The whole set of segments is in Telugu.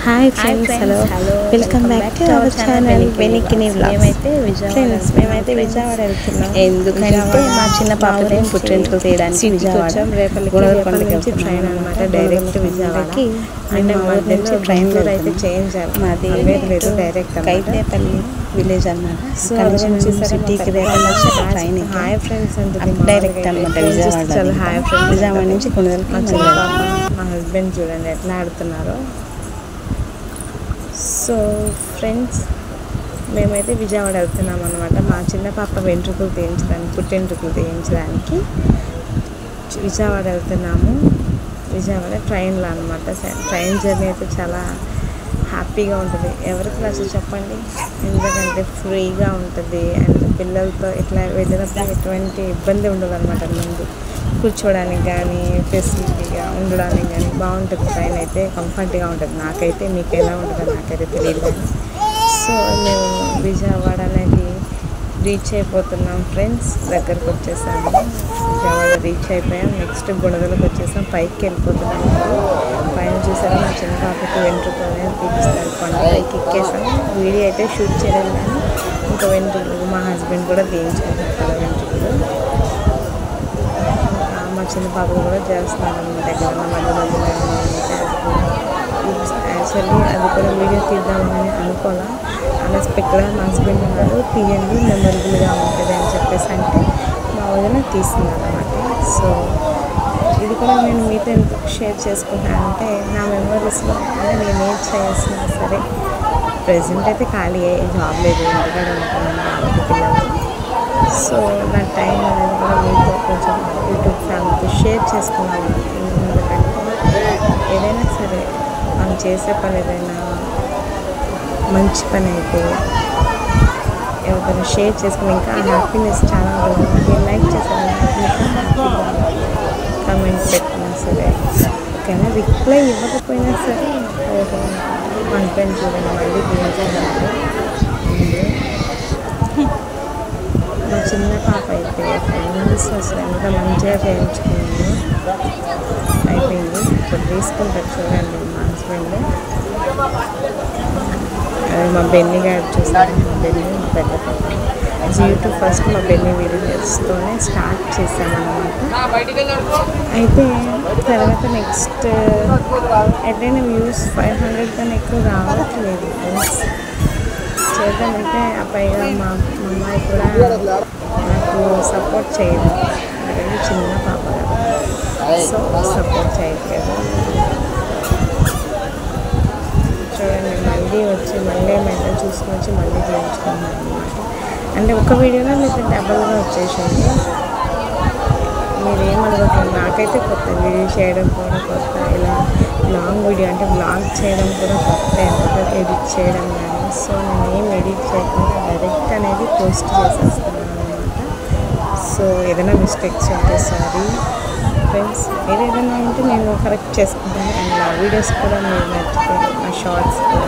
Hi friends, hello, welcome back to our channel వెనికిని వ్లాగ్స్. ఫ్రెండ్స్, మేమైతే విజయవాడ వెళ్తున్నాం. ఎందుకంటే మా చిన్న పాపకి పుట్టింటికలు తీయడానికి విజయవాడ రేపటి నుంచి ట్రైన్ అనమాట, డైరెక్ట్ విజయవాడకి. అంటే మా ఊరి నుంచి ట్రైన్ అయితే చేంజ్ మాది లేదు, డైరెక్ట్ కైతేపల్లి విలేజ్ అనమాట. సో సిటీకి రేపటి ట్రైన్ హాయ్ ఫ్రెండ్స్ అంటే డైరెక్ట్ అనమాట విజయవాడ. హాయ్ ఫ్రెండ్స్, విజయవాడ నుంచి కొనుగోలు మా హస్బెండ్ చూడండి ఎట్లా ఆడుతున్నారో. సో ఫ్రెండ్స్, మేమైతే విజయవాడ వెళ్తున్నాం అనమాట. మా చిన్న పాప వెంట్రుకలు తీయించడానికి, పుట్టెంట్రుకలు తీయించడానికి విజయవాడ వెళ్తున్నాము. విజయవాడ ట్రైన్లో అనమాట. ట్రైన్ జర్నీ అయితే చాలా హ్యాపీగా ఉంటుంది. ఎవరికి నచ్చదు చెప్పండి, ఎందుకంటే ఫ్రీగా ఉంటుంది. అండ్ పిల్లలతో ఇట్లా వెళ్ళినప్పుడు ఎటువంటి ఇబ్బంది ఉండదు అనమాట. ముందు కూర్చోడానికి కానీ, ఫెసిలిటీగా ఉండడానికి కానీ బాగుంటుంది. ట్రైన్ అయితే కంఫర్ట్గా ఉంటుంది. నాకైతే మీకు ఎలా ఉంటుందో నాకైతే తెలియదు కానీ. సో మేము విజయవాడ అనేది రీచ్ అయిపోతున్నాం ఫ్రెండ్స్. దగ్గరకు వచ్చేసాము, విజయవాడ రీచ్ అయిపోయాం. నెక్స్ట్ గుణదలకు వచ్చేసాం, పైకి వెళ్ళిపోతున్నాం. పైన చూసారా మా చిన్న పాపకి వెంట్రుకలు అనేది తీపిస్తారు. కొండ పైకి ఎక్కేసాం. వీడియో అయితే షూట్ చేయలేదు కానీ ఇంకా వెంట్రుకలు మా హస్బెండ్ కూడా తీయించుకుంటారు కదా వెంట్రుకలు. మా చిన్న పాపలు కూడా చేస్తున్నారు అన్నమాట. దగ్గర మధ్య మధ్యలో యాక్చువల్లీ అది కూడా వీడియో తీద్దామని అనుకోవాలా. అన్ఎక్స్పెక్టెడ్గా మా హస్బెండ్ ఉన్నారు, తీయండి మెమరబుల్గా ఉంటుంది అని చెప్పేసి అంటే మా వదిన తీస్తున్నారు అన్నమాట. సో ఇది కూడా నేను మీతో ఎందుకు షేర్ చేసుకుంటానంటే నా మెమరీస్లో అంటే నేను ఏం చేసినా సరే ప్రెజెంట్ అయితే ఖాళీ జాబ్ లేదు, ఇంటికాడ ఉంటున్నాను పిల్లలు. సో నా టైం అనేది కూడా మీతో కొంచెం యూట్యూబ్ ఫ్యామిలీతో షేర్ చేసుకున్నాను. ఎందుకంటే ఏదైనా సరే మనం చేసే పని ఏదైనా మంచి పని అయితే ఎవరికైనా షేర్ చేసుకుని ఇంకా హ్యాపీనెస్ చాలా ఉంటుంది. మీరు లైక్ చేసాను, కమెంట్ పెట్టినా సరే ఓకేనా, రిప్లై ఇవ్వకపోయినా సరే ఓహో మా హస్బెండ్ చూడండి మళ్ళీ తీయించాలంటే. మా చిన్న పాప అయితే ఫ్రెండ్స్ అసలు ఎంత మంచిగా చేయించుకుంది, అయిపోయింది. ఇప్పుడు తీసుకుంటారు చూడండి మా హస్బెండ్. అది మా బెన్నీ గారు చూసారు, మా బెన్నీ మా పెద్ద పాప. యూట్యూబ్ ఫస్ట్ మా బెన్నీ వీడియోస్తోనే స్టార్ట్ చేశాను అనమాట. అయితే తర్వాత నెక్స్ట్ ఎట్లయినా వ్యూస్ 500 కన్నా ఎక్కువ రావట్లేదు ఫ్రెండ్స్. చేద్దామంటే పైగా మా అమ్మాయి కూడా నాకు సపోర్ట్ చేయదు, ఎందుకంటే చిన్న పాప కదా. సో సపోర్ట్ చేయట్లేదు. చూడండి మళ్ళీ వచ్చి మళ్ళీ ఏమైనా చూసుకొని వచ్చి మళ్ళీ చేయించుకున్నాను అనమాట. అంటే ఒక వీడియోలో మీకు డబల్గా వచ్చేసింది. మీరేమనుకోండి, నాకైతే కొత్త వీడియో చేయడం కూడా కొత్త. ఇలా లాంగ్ వీడియో అంటే వ్లాగ్ చేయడం కూడా కొత్త, ఎందుకంటే ఎడిట్ చేయడం కానీ. సో నేను ఏం ఎడిట్ చేయకుండా డైరెక్ట్ అనేది పోస్ట్ చేసేస్తున్నాను అనమాట. సో ఏదైనా మిస్టేక్స్ ఉంటే సారీ ఫ్రెండ్స్. మీరు ఏదైనా ఉంటే నేను కరెక్ట్ చేసుకుంటాను. అండ్ నా వీడియోస్ కూడా మీరు నచ్చితే, నా షార్ట్స్ కూడా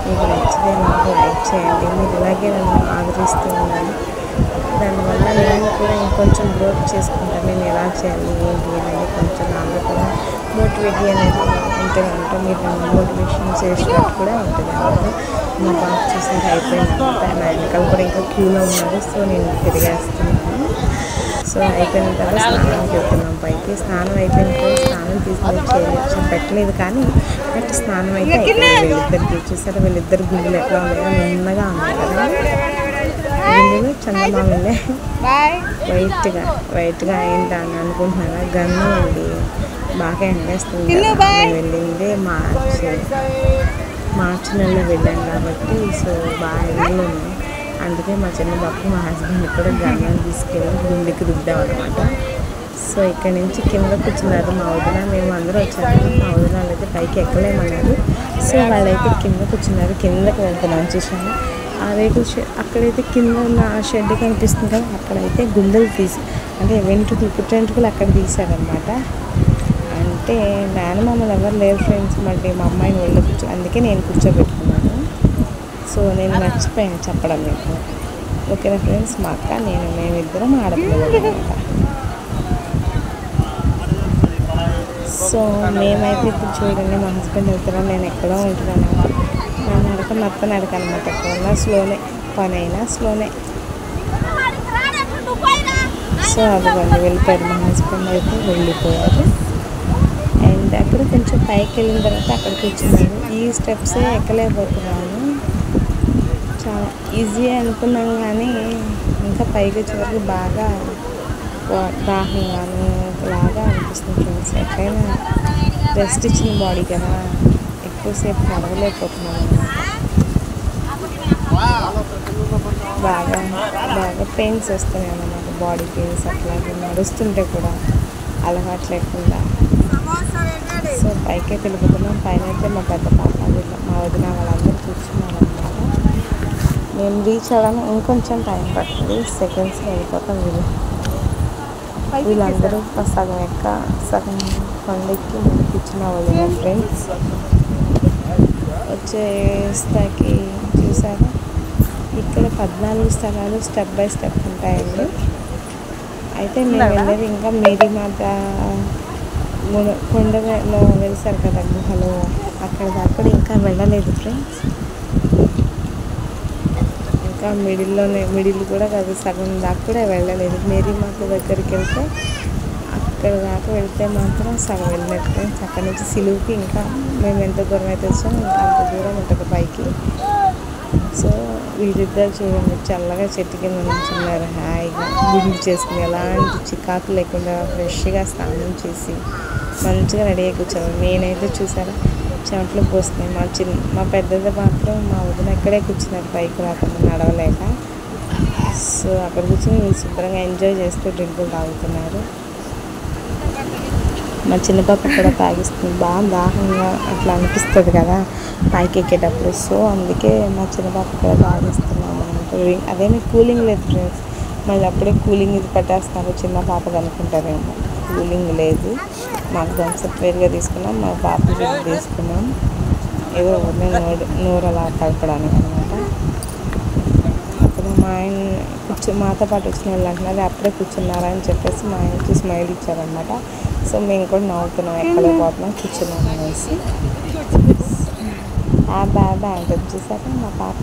మీకు నచ్చితే నాకు లైక్ చేయండి. మీరు ఇలాగే నన్ను ఆదరిస్తూ ఉండాలి. దానివల్ల నేను కూడా ఇంకొంచెం గ్రోత్ చేసుకుంటాను. నేను ఎలా చేయాలి ఏంటి అనేది కొంచెం నాలో కూడా మోటివేట్ అనేది ఉంటుంది అనమాట. మీరు నన్ను మోటివేషన్ చేసినట్టు కూడా ఉంటుంది అనమాట. మా బాబు చూసాక అయిపోయింది అనమాట. నా వెనకాల కూడా ఇంకా క్యూలో ఉన్నారు. సో నేను తిరిగేస్తున్నాను. సో అయిపోయిన తర్వాత స్నానానికి వెళ్తున్నాం పైకి. స్నానం అయిపోయిన తర్వాత స్నానం తీసుకొని చేయవచ్చు పెట్టలేదు కానీ బట్ స్నానం అయితే వీళ్ళిద్దరికి చూసారా, వీళ్ళిద్దరు గుండెలు ఎట్లా ఉన్నాయో నున్నగా ఉన్నాయి కదా. గుండెలు చందమామలే వైట్గా అయిందని అనుకుంటున్నారా. గన్ను అండి బాగా ఎండేస్తుంది. వెళ్ళింది మార్చి నెలలో వెళ్ళాను కాబట్టి సో బాగా ఎండలు ఉన్నాయి. అందుకే మా చిన్న బాబు మా హస్బెండ్ కూడా గన్నం తీసుకెళ్ళి గుండెకి రుద్దామన్నమాట. సో ఇక్కడ నుంచి కింద కూర్చున్నారు మా వదిన. మేము అందరూ వచ్చాము. మా వదిన అయితే పైకి ఎక్కలేమన్నారు. సో వాళ్ళైతే కింద కూర్చున్నారు. కిందకి వెళ్తున్నాం చూసాను. ఆ రేకుల అక్కడైతే కింద ఉన్న ఆ షెడ్ కనిపిస్తుంది కదా, అక్కడైతే గుండెలు అంటే వెంట్రుకలు పుట్టెంట్రుకలు అక్కడ తీశారనమాట. అంటే నాన్న మమ్మల్ని ఎవరు లేరు ఫ్రెండ్స్, మళ్ళీ మా అమ్మాయిని ఒళ్ళు అందుకే నేను కూర్చోబెట్టుకున్నాను. సో నేను మర్చిపోయాను చెప్పడం మీకు. ఓకేనా ఫ్రెండ్స్, మా అక్క మేమిద్దరం ఆడపిల్లలు అనమాట. సో మేమైతే ఇప్పుడు చూడండి మా హస్బెండ్ వెళ్తున్నాం, నేను ఎక్కడో ఉంటున్నాను. నా నడక నత్త నడక అనమాట. ఎక్కడన్నా స్లోనే, పని అయినా స్లోనే. సో అదిగోండి వెళ్ళిపోయారు మా హస్బెండ్ అయితే వెళ్ళిపోయారు. అండ్ అక్కడ కొంచెం పైకి వెళ్ళిన తర్వాత అక్కడ కూర్చున్నాను. ఈ స్టెప్సే ఎక్కలేకపోతున్నాను. చాలా ఈజీ అనుకున్నాం కానీ ఇంకా పైకి వచ్చే వరకు బాగా దాహంగాను లాగా అనిపిస్తుంది ఫ్రెండ్స్. ఎక్కడైనా రెస్ట్ ఇచ్చిన బాడీ కదా, ఎక్కువసేపు నడవలేకపోతున్నాను బాగా బాగా పెయిన్స్ వస్తున్నాయి అన్నమాట, బాడీ పెయిన్స్. అట్లాగే నడుస్తుంటే కూడా అలవాటు లేకుండా. సో పైకే వెళ్ళిపోతున్నాం. పైన అయితే మా పెద్ద పాప మా వదిన వాళ్ళందరూ కూర్చున్నారు అన్నమాట. మేము రీచ్ అవ్వడానికి ఇంకొంచెం టైం పడుతుంది, సెకండ్స్లో వెళ్ళిపోతాం. వీళ్ళందరూ సగం కొండెక్కి ముందు కూర్చున్న వదిన ఫ్రెండ్స్. వచ్చేస్తాకి చూసారా, ఇక్కడ 14 స్థలాలు స్టెప్ బై స్టెప్ ఉంటాయండి. అయితే మేము వెళ్ళేది ఇంకా మేరీమాత కొండలో వెళ్తారు కదా గుహలో, అక్కడ దాకా ఇంకా వెళ్ళలేదు ఫ్రెండ్స్. ఇంకా మిడిల్ కూడా కాదు, సగం దాకా కూడా వెళ్ళలేదు. మేరీమాత దగ్గరికి వెళ్తే అక్కడ దాకా వెళ్తే మాత్రం సగం వెళ్ళినట్టు ఫ్రెండ్స్. అక్కడ నుంచి సిలువుకి ఇంకా మేము ఎంత దూరం అయితే వచ్చామో ఇంకా అంత దూరం ఉంటుంది పైకి. సో వీళ్ళిద్దరు చూడండి చల్లగా చెట్టు కింద నుంచున్నారు, హాయిగా గుండు చేసుకుని ఎలాంటి చికాకు లేకుండా ఫ్రెష్గా స్నానం చేసి మంచిగా రెడీ అయ్యి కూర్చోవాలి. నేనైతే చూసారా చెమటలు పోస్తున్నాయి. మా పెద్దది మాత్రం మా వదిన ఎక్కడే కూర్చున్నారు పైకి రాకుండా నడవలేక. సో అక్కడ కూర్చొని శుభ్రంగా ఎంజాయ్ చేస్తూ డ్రింకులు తాగుతున్నారు. మా చిన్న పాప కూడా తాగిస్తుంది. బాగా దాహంగా అట్లా అనిపిస్తుంది కదా పైకి ఎక్కేటప్పుడు. సో అందుకే మా చిన్న పాప కూడా తాగిస్తున్నాము అనమాట. అదేమీ కూలింగ్ లేదు ఫ్రెండ్స్, మళ్ళీ అప్పుడే కూలింగ్ ఇది పెట్టేస్తున్నారు చిన్న పాపకు అనుకుంటారేమో. కూలింగ్ లేదు, మాకు థమ్స్అప్ వేరుగా తీసుకున్నాం, మా పాపకి తీసుకున్నాం. ఏదో నూరు అలా కలపడానికి అనమాట. అక్కడ మా ఆయన మాతో పాటు వచ్చిన వాళ్ళు అంటున్నారు అప్పుడే కూర్చున్నారా అని చెప్పేసి మా ఆయనకి స్మైల్ ఇచ్చారనమాట. సో మేము కూడా నవ్వుతున్నాం, ఎక్కలేకపోతున్నాం, కూర్చున్నాం అనేసి. బాబా అంటుంది చూసారా మా పాప.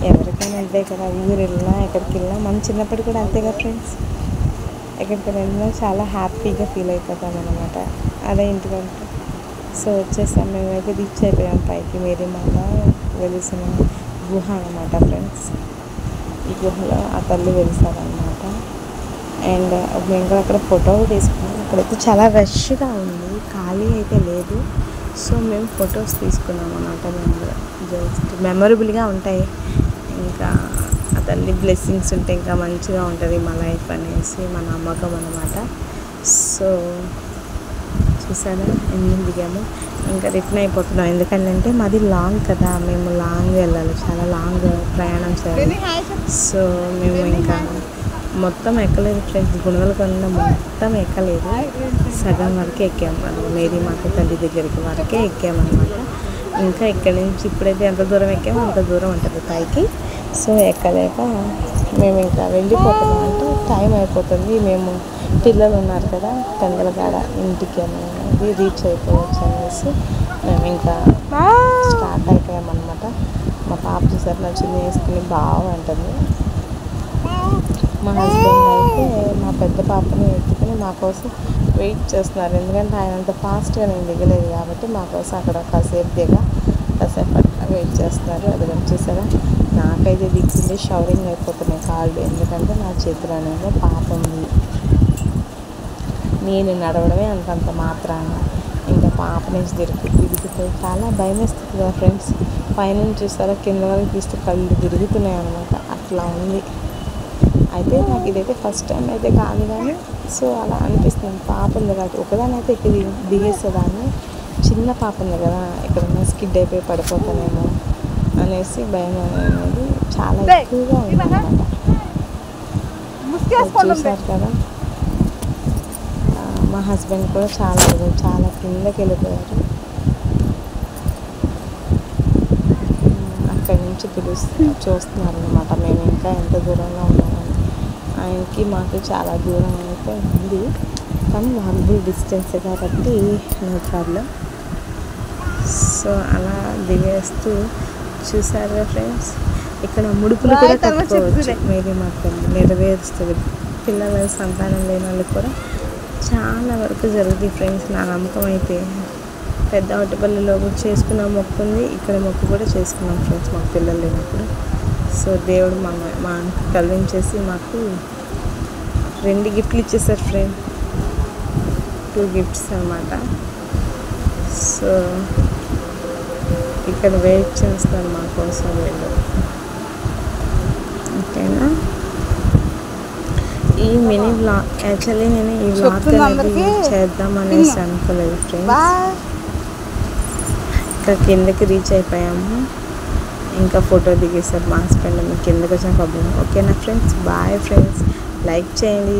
ఎవరికైనా అంతే కదా, ఊరు వెళ్ళినా ఎక్కడికి వెళ్ళినా మనం చిన్నప్పటి కూడా అంతే కదా ఫ్రెండ్స్. ఎక్కడికి వెళ్ళినా చాలా హ్యాపీగా ఫీల్ అయిపోతాం అనమాట, అదే ఇంటికంటే. సో వచ్చేసాం, మేమైతే రీచ్ అయిపోయాం పైకి. మేరీమాత వెలిసిన గుహ అనమాట ఫ్రెండ్స్. ఈ గుహలో ఆ తల్లి వెలిసారనమాట. అండ్ మేము కూడా అక్కడ ఫోటోలు తీసుకున్నాం. అక్కడైతే చాలా రష్గా ఉంది, ఖాళీ అయితే లేదు. సో మేము ఫొటోస్ తీసుకున్నాం అన్నమాట. మేము జస్ట్ మెమొరబుల్గా ఉంటాయి. ఇంకా ఆ తల్లి బ్లెస్సింగ్స్ ఉంటే ఇంకా మంచిగా ఉంటుంది మా లైఫ్ అనేసి మా నమ్మకం అన్నమాట. సో చూసారా ఎన్ని దిగాము. ఇంకా రిటర్న్ అయిపోతున్నాం, ఎందుకంటే మాది లాంగ్ కదా, మేము లాంగ్ వెళ్ళాలి, చాలా లాంగ్ ప్రయాణం చేయాలి. సో మేము ఇంకా మొత్తం ఎక్కలేదు ఫ్రెండ్స్, గుణదలకొండ మొత్తం ఎక్కలేదు, సగం వరకే ఎక్కాము. మనం మేరీమాత తల్లి దగ్గరికి వరకే ఎక్కామన్నమాట. ఇంకా ఇక్కడి నుంచి ఇప్పుడైతే ఎంత దూరం ఎక్కామో అంత దూరం ఉంటుంది పైకి. సో ఎక్కలేక మేము ఇంకా వెళ్ళిపోతున్నాం, అంటే టైం అయిపోతుంది. మేము పిల్లలు ఉన్నారు కదా, తొందరగా ఇంటికి అనేది రీచ్ అయిపోవచ్చు అనేసి మేము ఇంకా స్టార్ట్ అయిపోయామన్నమాట. మా పాప చూసారు నా చిన్న వేసుకుని బాగుంటుంది. మా హస్బెండ్ అయితే మా పెద్ద పాపని ఎత్తుకుని మా కోసం వెయిట్ చేస్తున్నారు, ఎందుకంటే ఆయన అంత ఫాస్ట్గా నేను దిగలేదు కాబట్టి మా కోసం అక్కడ కాసేపు అట్లా వెయిట్ చేస్తున్నారు. అది చూసారా, నాకైతే దిగుతుంది షవరింగ్ అయిపోతున్నాయి కాళ్ళు, ఎందుకంటే నా చేతిలోనేమో పాప ఉంది. నేను నడవడమే అంతంత మాత్రాన, ఇంకా పాప నుంచి తిరుగుతుంది. చాలా భయం వేస్తుంది కదా ఫ్రెండ్స్, పైనుంచి చూసారా కింద వరకు తీస్తే కళ్ళు తిరుగుతున్నాయి అనమాట, అట్లా ఉంది. అయితే నాకు ఇదైతే ఫస్ట్ టైం అయితే కాదు కానీ సో అలా అనిపిస్తుంది. పాప ఉంది కదా, ఒకదాని అయితే ఇక్కడ దిగేసేదాన్ని, చిన్న పాప ఉంది కదా, ఎక్కడన్నా స్కిడ్ అయిపోయి పడిపోతానేమో అనేసి భయం అనేది చాలా ఎక్కువగా ఉందన్నమాట. చూసారు కదా, మా హస్బెండ్ కూడా చాలా కిందకి వెళ్ళిపోయారు. అక్కడి నుంచి చూస్తున్నారు అనమాట మేము ఇంకా ఎంత దూరంలో ఉన్నామని. ఆయనకి మాకు చాలా దూరం అయితే ఉంది, కానీ వాకబుల్ డిస్టెన్స్ కాబట్టి నో ప్రాబ్లం. సో అలా దిగేస్తూ చూసారా ఫ్రెండ్స్, ఇక్కడ ముడుపులు కూడా కట్టుకోవచ్చు. మేరీ మాత్రం నెరవేరుస్తుంది. పిల్లల సంతానం లేని వాళ్ళకి కూడా చాలా వరకు జరుగుతుంది ఫ్రెండ్స్. నా నమ్మకం అయితే పెద్ద ఒట్టపల్లిలో చేసుకున్న మొక్కు ఉంది, ఇక్కడ మొక్కు కూడా చేసుకున్నాం ఫ్రెండ్స్ మాకు పిల్లలు లేనప్పుడు. సో దేవుడు మా కలిగించేసి మాకు 2 గిఫ్ట్లు ఇచ్చేసారు ఫ్రెండ్, 2 గిఫ్ట్స్ అన్నమాట. సో ఇక్కడ వెయిట్ చేస్తారు మా కోసం వీళ్ళు. ఓకేనా, ఈ మినీ వ్లాగ్ యాక్చువల్లీ నేను ఈ వ్లాగ్ అనేది చేద్దామనేసి అనుకోలేదు ఫ్రెండ్స్. ఇక్కడ కిందకి రీచ్ అయిపోయాము, ఇంకా ఫోటో దిగేసారు మా హస్బెండ్. మీకు కిందకి వచ్చిన ప్రాబ్లం. ఓకేనా ఫ్రెండ్స్, బాయ్ ఫ్రెండ్స్, లైక్ చేయండి.